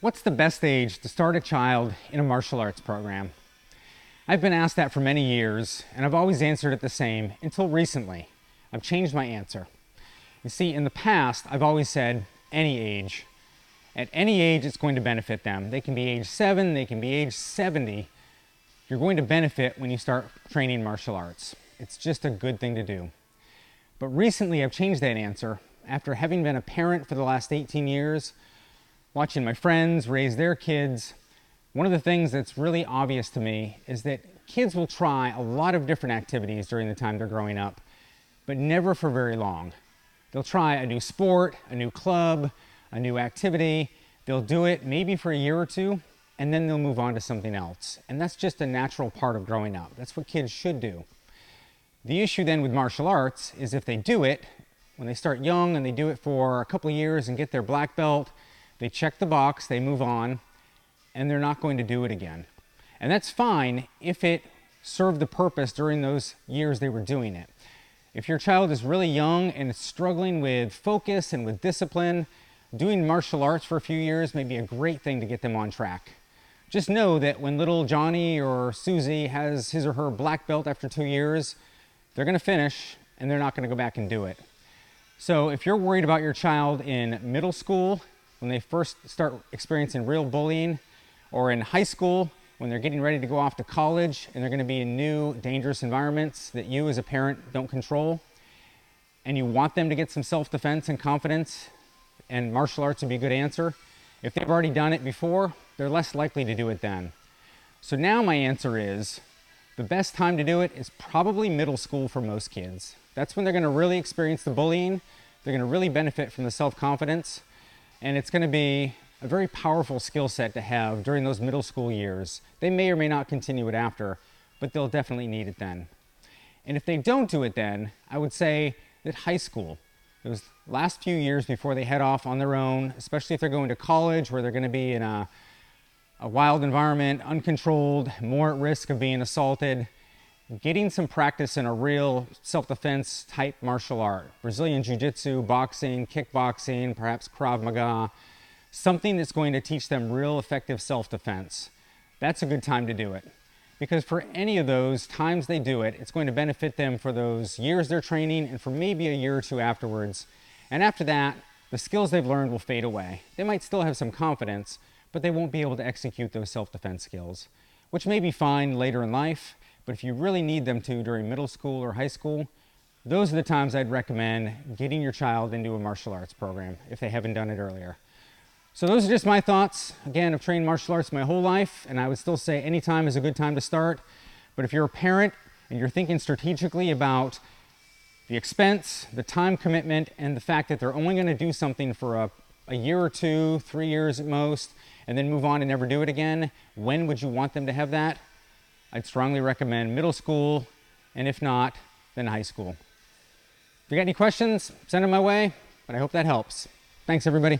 What's the best age to start a child in a martial arts program? I've been asked that for many years, and I've always answered it the same until recently. I've changed my answer. You see, in the past, I've always said any age. At any age, it's going to benefit them. They can be age 7, they can be age 70. You're going to benefit when you start training martial arts. It's just a good thing to do. But recently, I've changed that answer after having been a parent for the last 18 years, watching my friends raise their kids. One of the things that's really obvious to me is that kids will try a lot of different activities during the time they're growing up, but never for very long. They'll try a new sport, a new club, a new activity. They'll do it maybe for a year or two, and then they'll move on to something else. And that's just a natural part of growing up. That's what kids should do. The issue then with martial arts is if they do it, when they start young and they do it for a couple of years and get their black belt, they check the box, they move on, and they're not going to do it again. And that's fine if it served the purpose during those years they were doing it. If your child is really young and is struggling with focus and with discipline, doing martial arts for a few years may be a great thing to get them on track. Just know that when little Johnny or Susie has his or her black belt after 2 years, they're going to finish and they're not going to go back and do it. So if you're worried about your child in middle school, when they first start experiencing real bullying, or in high school, when they're getting ready to go off to college and they're going to be in new, dangerous environments that you as a parent don't control, and you want them to get some self-defense and confidence, and martial arts would be a good answer. If they've already done it before, they're less likely to do it then. So now my answer is, the best time to do it is probably middle school for most kids. That's when they're going to really experience the bullying, they're going to really benefit from the self-confidence, and it's going to be a very powerful skill set to have during those middle school years. They may or may not continue it after, but they'll definitely need it then. And if they don't do it then, I would say that high school, those last few years before they head off on their own, especially if they're going to college where they're going to be in a wild environment, uncontrolled, more at risk of being assaulted, getting some practice in a real self-defense type martial art, Brazilian Jiu-Jitsu, boxing, kickboxing, perhaps Krav Maga, something that's going to teach them real effective self-defense. That's a good time to do it. Because for any of those times they do it, it's going to benefit them for those years they're training and for maybe a year or two afterwards. And after that, the skills they've learned will fade away. They might still have some confidence, but they won't be able to execute those self-defense skills, which may be fine later in life, but if you really need them to during middle school or high school, those are the times I'd recommend getting your child into a martial arts program if they haven't done it earlier. So those are just my thoughts. Again, I've trained martial arts my whole life, and I would still say any time is a good time to start. But if you're a parent and you're thinking strategically about the expense, the time commitment, and the fact that they're only going to do something for a year or two, 3 years at most, and then move on and never do it again, when would you want them to have that? I'd strongly recommend middle school, and if not, then high school. If you got any questions, send them my way, but I hope that helps. Thanks, everybody.